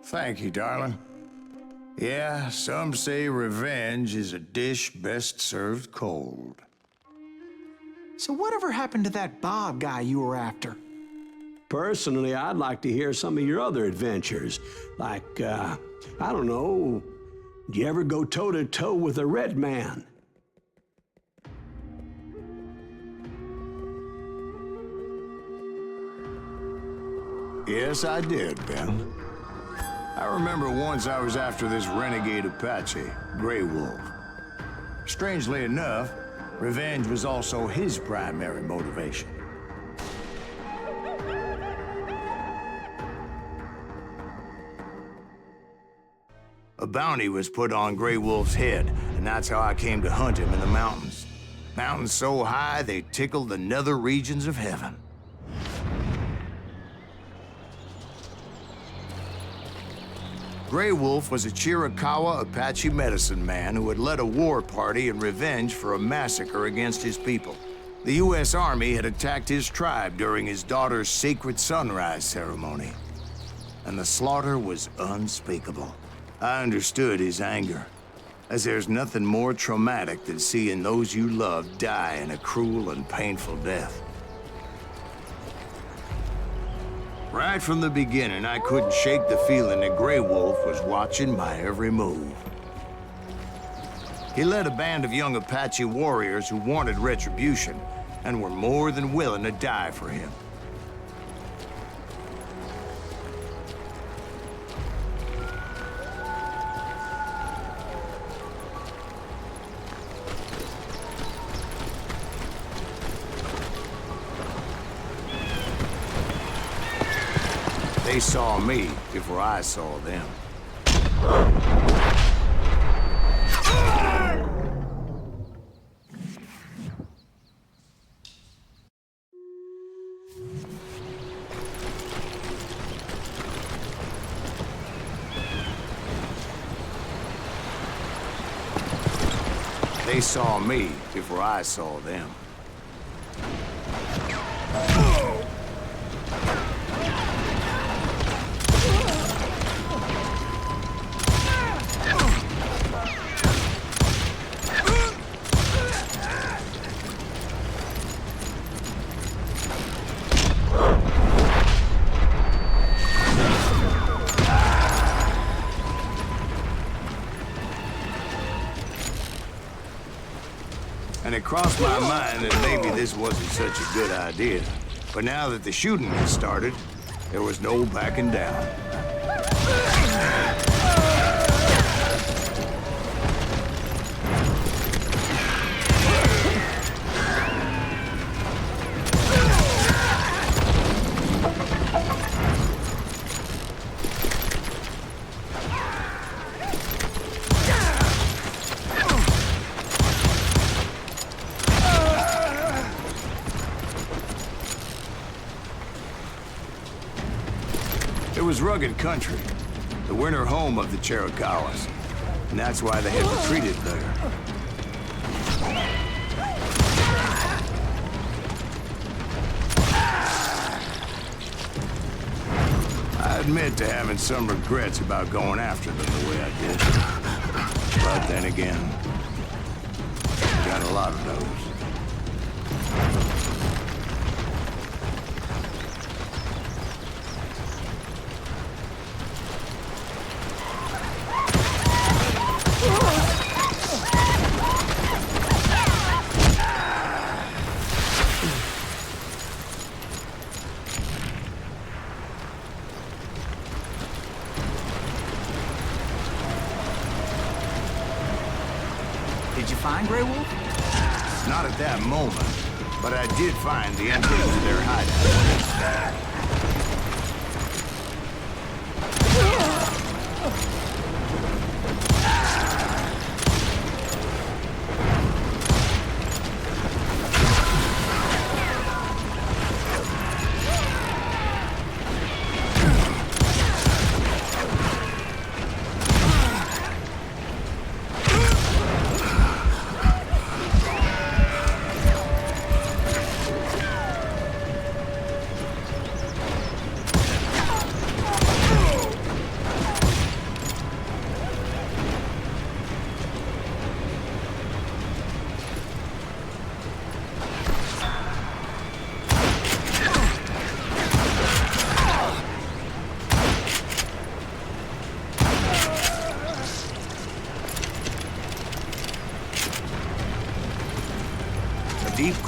Thank you, darling. Yeah, some say revenge is a dish best served cold. So whatever happened to that Bob guy you were after? Personally, I'd like to hear some of your other adventures. Like, I don't know, do you ever go toe-to-toe with a red man? Yes, I did, Ben. I remember once I was after this renegade Apache, Grey Wolf. Strangely enough, revenge was also his primary motivation. A bounty was put on Grey Wolf's head, and that's how I came to hunt him in the mountains. Mountains so high they tickled the nether regions of heaven. Grey Wolf was a Chiricahua Apache medicine man who had led a war party in revenge for a massacre against his people. The U.S. Army had attacked his tribe during his daughter's sacred sunrise ceremony, and the slaughter was unspeakable. I understood his anger, as there's nothing more traumatic than seeing those you love die in a cruel and painful death. Right from the beginning, I couldn't shake the feeling that Grey Wolf was watching my every move. He led a band of young Apache warriors who wanted retribution and were more than willing to die for him. They saw me before I saw them. They saw me before I saw them. And it crossed my mind that maybe this wasn't such a good idea. But now that the shooting had started, there was no backing down. It was rugged country, the winter home of the Chiricahuas, and that's why they had retreated there. I admit to having some regrets about going after them the way I did. But then again, got a lot of those. Did you find Grey Wolf? Not at that moment, but I did find the entrance to their hideout.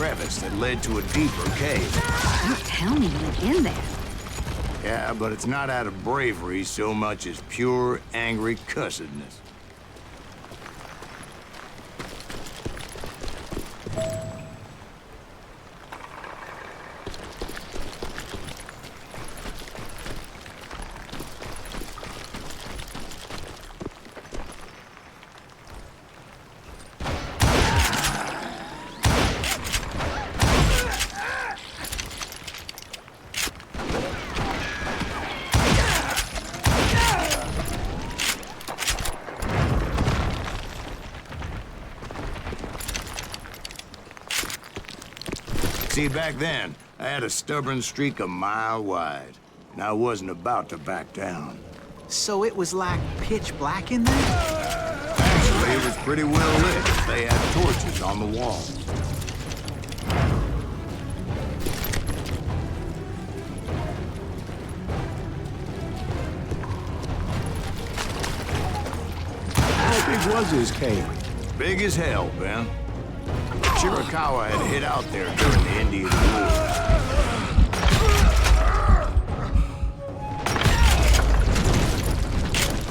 crevice that led to a deeper cave. Don't tell me you've been there. Yeah, but it's not out of bravery so much as pure, angry cussedness. See, back then, I had a stubborn streak a mile wide, and I wasn't about to back down. So it was like pitch black in there? Actually, it was pretty well lit. They had torches on the wall. How big was his cave? Big as hell, Ben. Chiricahua had hid out there during the Indian War.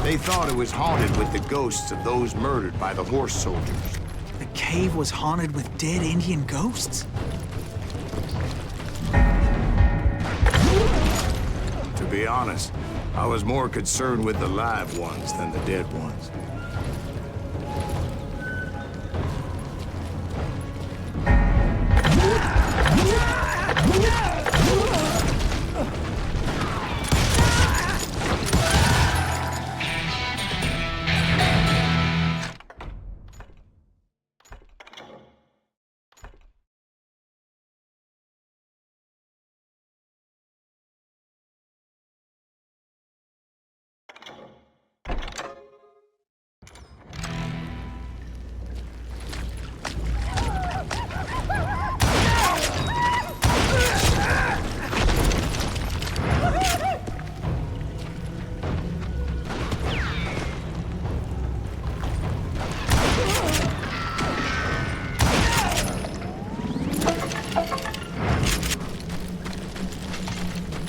They thought it was haunted with the ghosts of those murdered by the horse soldiers. The cave was haunted with dead Indian ghosts? To be honest, I was more concerned with the live ones than the dead ones.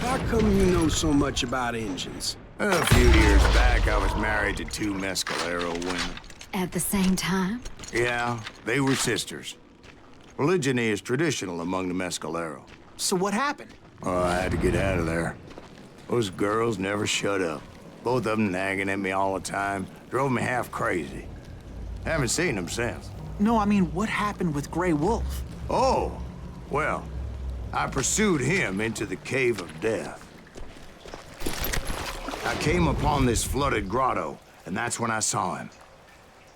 How come you know so much about engines? A few years back, I was married to two Mescalero women. At the same time? Yeah, they were sisters. Polygyny is traditional among the Mescalero. So what happened? Oh, I had to get out of there. Those girls never shut up. Both of them nagging at me all the time. Drove me half crazy. Haven't seen them since. No, I mean, what happened with Grey Wolf? Oh, well, I pursued him into the Cave of Death. I came upon this flooded grotto, and that's when I saw him.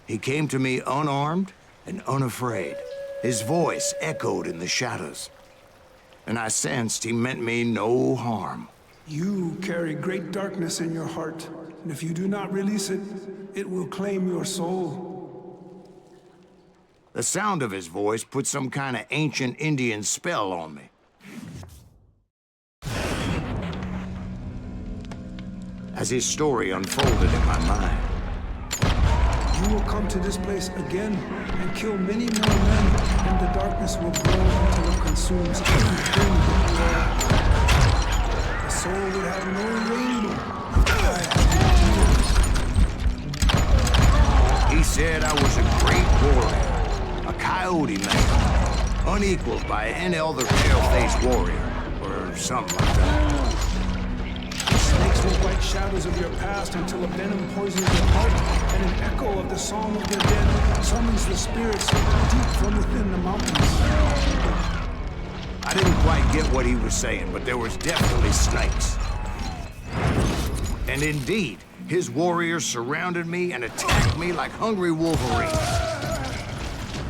He came to me unarmed and unafraid. His voice echoed in the shadows. And I sensed he meant me no harm. You carry great darkness in your heart, and if you do not release it, it will claim your soul. The sound of his voice put some kind of ancient Indian spell on me. As his story unfolded in my mind. You will come to this place again and kill many more men, and the darkness will grow until it consumes everything that you are. The soul would have no rainbow. He said I was a great warrior, a coyote man, unequaled by any other pale-faced warrior, or something like that. Snakes will bite shadows of your past until a venom poisons your heart, and an echo of the song of the dead summons the spirits deep from within the mountains. I didn't quite get what he was saying, but there was definitely snakes. And indeed, his warriors surrounded me and attacked me like hungry wolverines.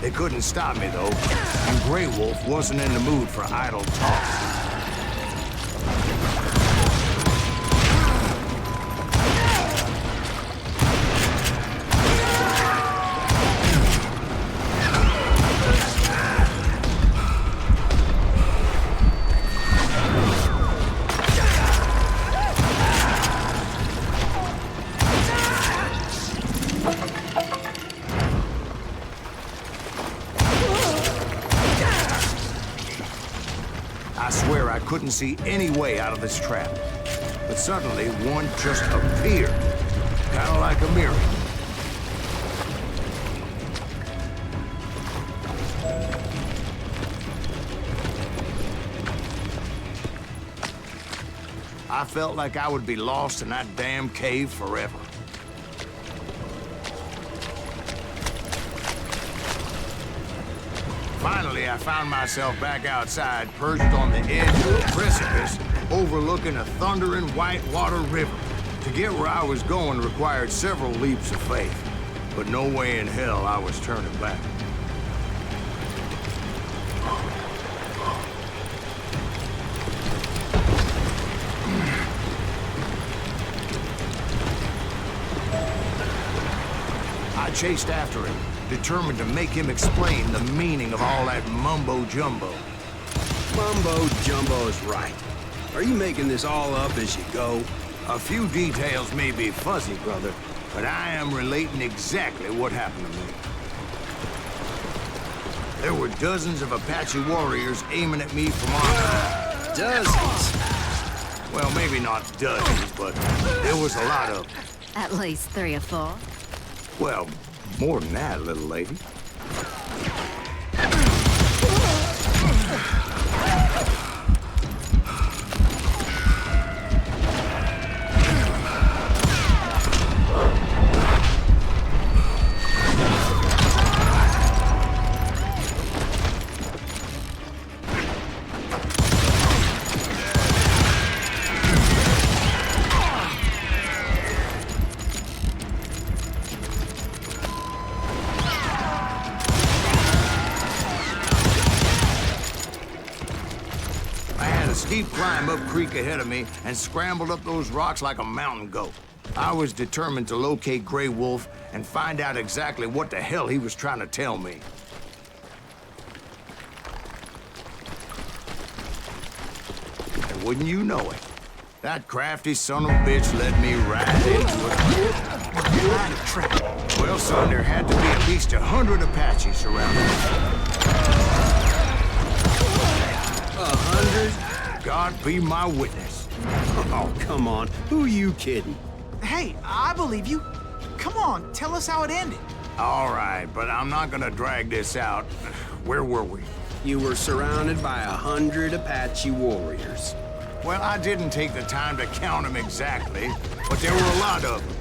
They couldn't stop me, though, and Grey Wolf wasn't in the mood for idle talk. I swear I couldn't see any way out of this trap. But suddenly, one just appeared, kind of like a miracle. I felt like I would be lost in that damn cave forever. Finally, I found myself back outside, perched on the edge of a precipice, overlooking a thundering whitewater river. To get where I was going required several leaps of faith, but no way in hell I was turning back. I chased after him, determined to make him explain the meaning of all that mumbo-jumbo. Mumbo-jumbo is right. Are you making this all up as you go? A few details may be fuzzy, brother, but I am relating exactly what happened to me. There were dozens of Apache warriors aiming at me from on high. Dozens? Well, maybe not dozens, but there was a lot of them. At least 3 or 4. Well, more than that, little lady. Steep climb up creek ahead of me and scrambled up those rocks like a mountain goat. I was determined to locate Grey Wolf and find out exactly what the hell he was trying to tell me. And wouldn't you know it, that crafty son of a bitch led me right into it. Well, son, there had to be at least 100 Apaches around me. 100? God be my witness. Oh, come on. Who are you kidding? Hey, I believe you. Come on, tell us how it ended. All right, but I'm not gonna drag this out. Where were we? You were surrounded by 100 Apache warriors. Well, I didn't take the time to count them exactly, but there were a lot of them.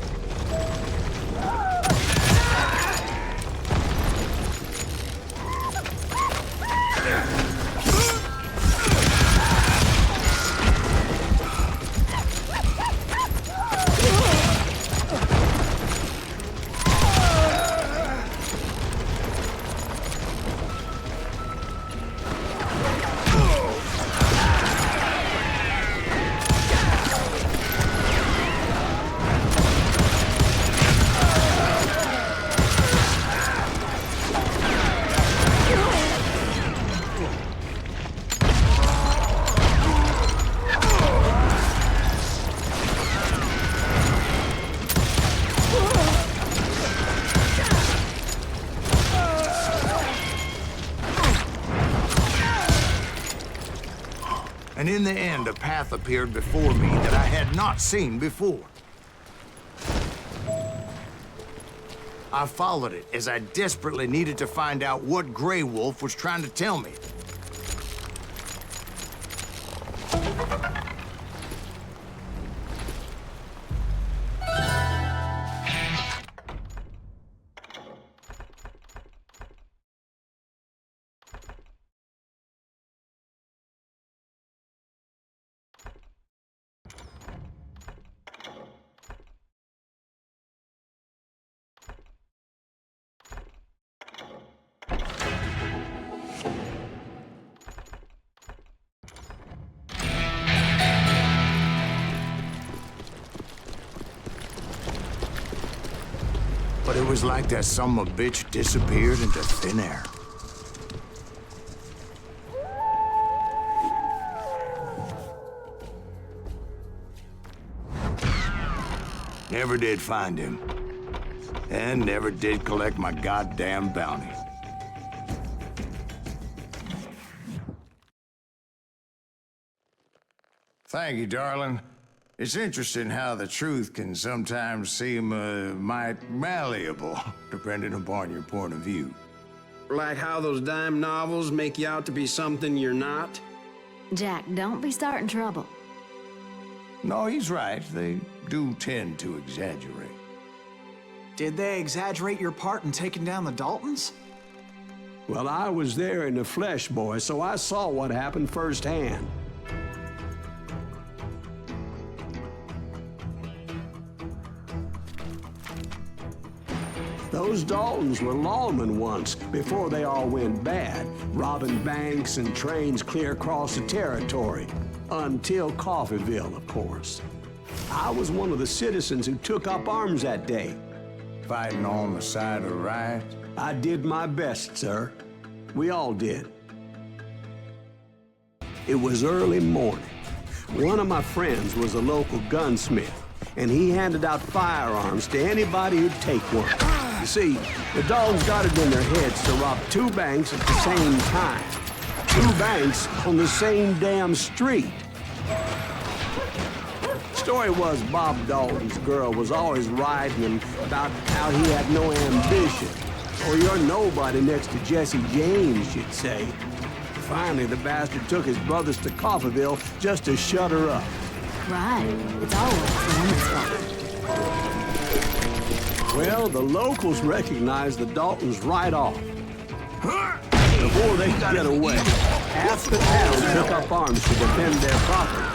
And in the end, a path appeared before me that I had not seen before. I followed it as I desperately needed to find out what Grey Wolf was trying to tell me. But it was like that son of a bitch disappeared into thin air. Never did find him. And never did collect my goddamn bounty. Thank you, darling. It's interesting how the truth can sometimes seem might malleable, depending upon your point of view. Like how those dime novels make you out to be something you're not? Jack, don't be starting trouble. No, he's right. They do tend to exaggerate. Did they exaggerate your part in taking down the Daltons? Well, I was there in the flesh, boy, so I saw what happened firsthand. Those Daltons were lawmen once, before they all went bad, robbing banks and trains clear across the territory. Until Coffeeville, of course. I was one of the citizens who took up arms that day. Fighting on the side of right? I did my best, sir. We all did. It was early morning. One of my friends was a local gunsmith, and he handed out firearms to anybody who'd take one. You see, the dogs got it in their heads to rob two banks at the same time. Two banks on the same damn street. Story was Bob Dalton's girl was always riding him about how he had no ambition. Or you're nobody next to Jesse James, you'd say. Finally, the bastard took his brothers to Coffeeville just to shut her up. Right. It's always the woman's fault. Well, the locals recognized the Daltons right off. Before they could get away, half the town took up arms to defend their property.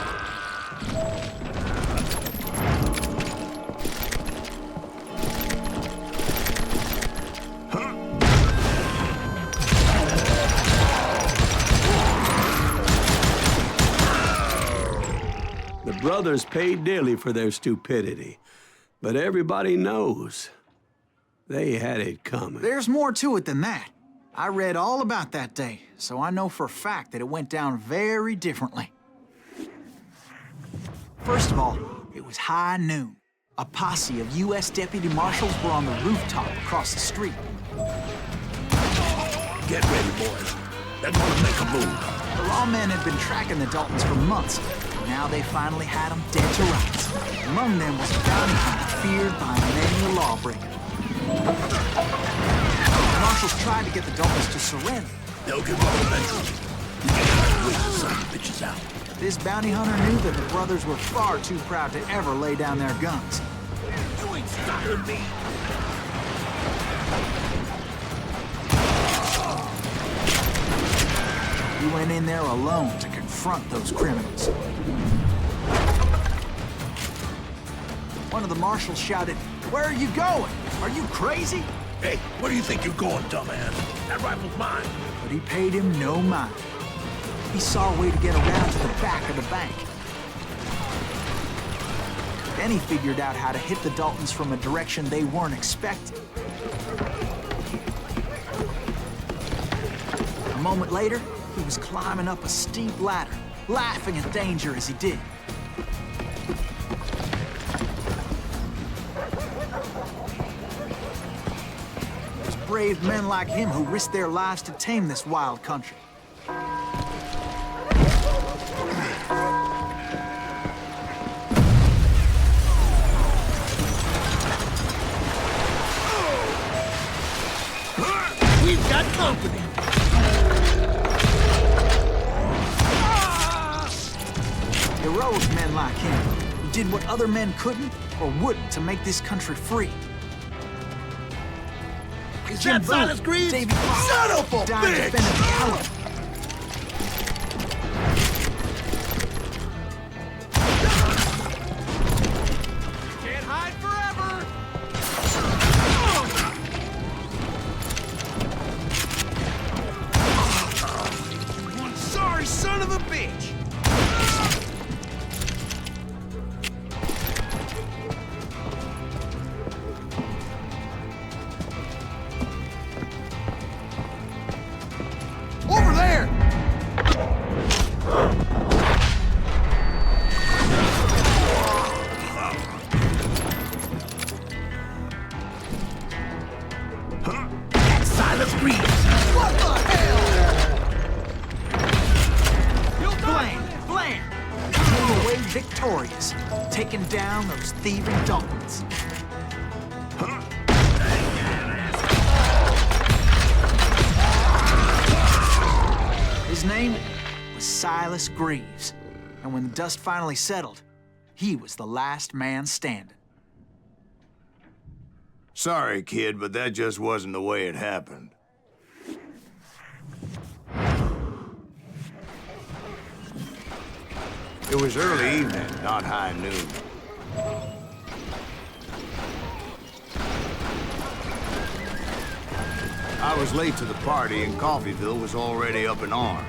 The brothers paid dearly for their stupidity. But everybody knows they had it coming. There's more to it than that. I read all about that day, so I know for a fact that it went down very differently. First of all, it was high noon. A posse of U.S. deputy marshals were on the rooftop across the street. Get ready, boys. They're gonna make a move. The lawmen had been tracking the Daltons for months. Now they finally had them dead to rights. Among them was a bounty hunter feared by many a lawbreaker. The marshals tried to get the Daltons to surrender. They'll give up eventually. You can't wait to send the bitches out. This bounty hunter knew that the brothers were far too proud to ever lay down their guns. You ain't stopping me. He went in there alone to confront those criminals. One of the marshals shouted, "Where are you going? Are you crazy?" Hey, where do you think you're going, dumbass? That rifle's mine. But he paid him no mind. He saw a way to get around to the back of the bank. Then he figured out how to hit the Daltons from a direction they weren't expecting. A moment later, he was climbing up a steep ladder, laughing at danger as he did. It was brave men like him who risked their lives to tame this wild country. We've got company. Heroic men like him, who did what other men couldn't or wouldn't to make this country free. Is Jim that Boone, Silas Green? Davy Crockett, Son of a died bitch! defending the Alamo. Can't hide forever! One sorry son of a bitch! Over there! Silas Green. What the hell? Blaine! Blaine! He came away victorious, taking down those thieving Daltons. His name was Silas Greaves, and when the dust finally settled, he was the last man standing. Sorry, kid, but that just wasn't the way it happened. It was early evening, not high noon. I was late to the party, and Coffeyville was already up in arms.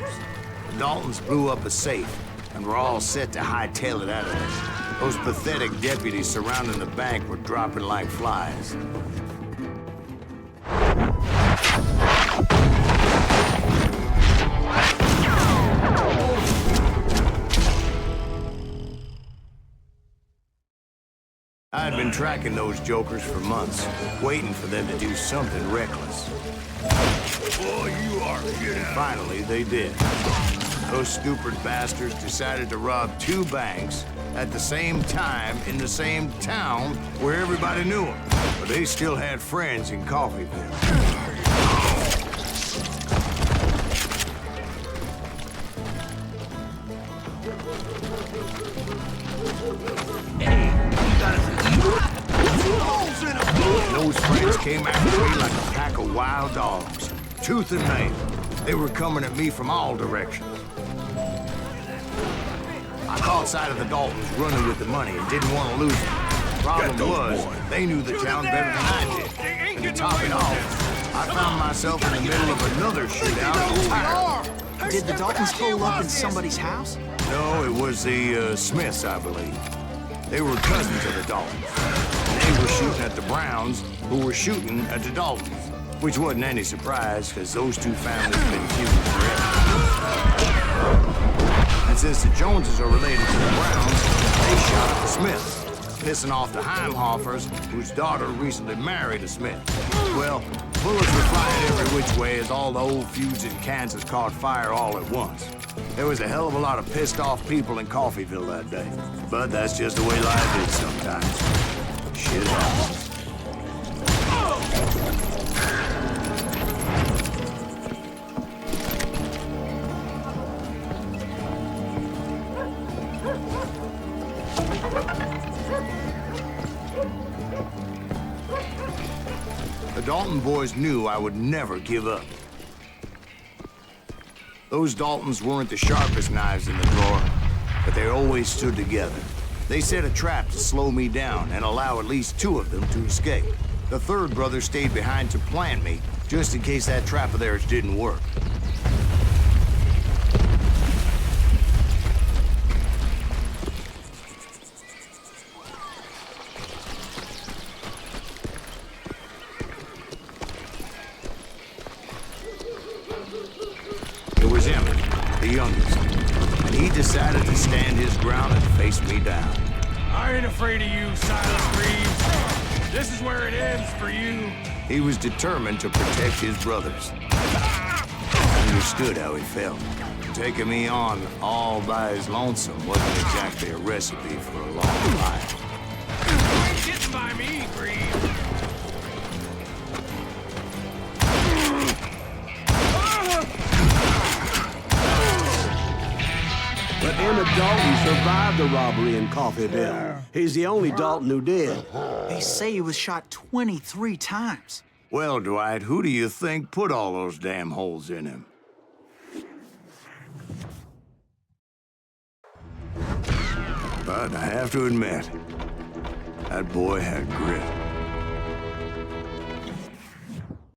The Daltons blew up a safe, and were all set to hightail it out of there. Those pathetic deputies surrounding the bank were dropping like flies. I had been tracking those jokers for months, waiting for them to do something reckless. Boy, you are good. Finally, they did. Those stupid bastards decided to rob 2 banks at the same time in the same town where everybody knew them. But they still had friends in Coffeyville. Those friends came after me like a pack of wild dogs, tooth and nail. They were coming at me from all directions. I caught sight of the Daltons running with the money and didn't want to lose it. Problem was, they knew the town better than I did. And to top it off, I found myself in the middle of another shootout entirely. Did the Daltons pull up in somebody's house? No, it was the Smiths, I believe. They were cousins of the Daltons. They were shooting at the Browns, who were shooting at the Daltons. Which wasn't any surprise, because those 2 families have been feuding forever. And since the Joneses are related to the Browns, they shot at the Smiths, pissing off the Heimhoffers, whose daughter recently married a Smith. Well, bullets were flying every which way as all the old feuds in Kansas caught fire all at once. There was a hell of a lot of pissed off people in Coffeyville that day. But that's just the way life is sometimes. Shit happens. The Dalton boys knew I would never give up. Those Daltons weren't the sharpest knives in the drawer, but they always stood together. They set a trap to slow me down and allow at least 2 of them to escape. The 3rd brother stayed behind to plant me, just in case that trap of theirs didn't work. It was Emmett, the youngest, and he decided to stand his ground and face me down. I ain't afraid of you, Silas Greaves. This is where it ends for you. He was determined to protect his brothers. I understood how he felt. Taking me on all by his lonesome wasn't exactly a recipe for a long life. You ain't getting by me, Greaves. But Emmett Dalton survived the robbery in Coffeyville. He's the only Dalton who did. They say he was shot 23 times. Well, Dwight, who do you think put all those damn holes in him? But I have to admit, that boy had grit.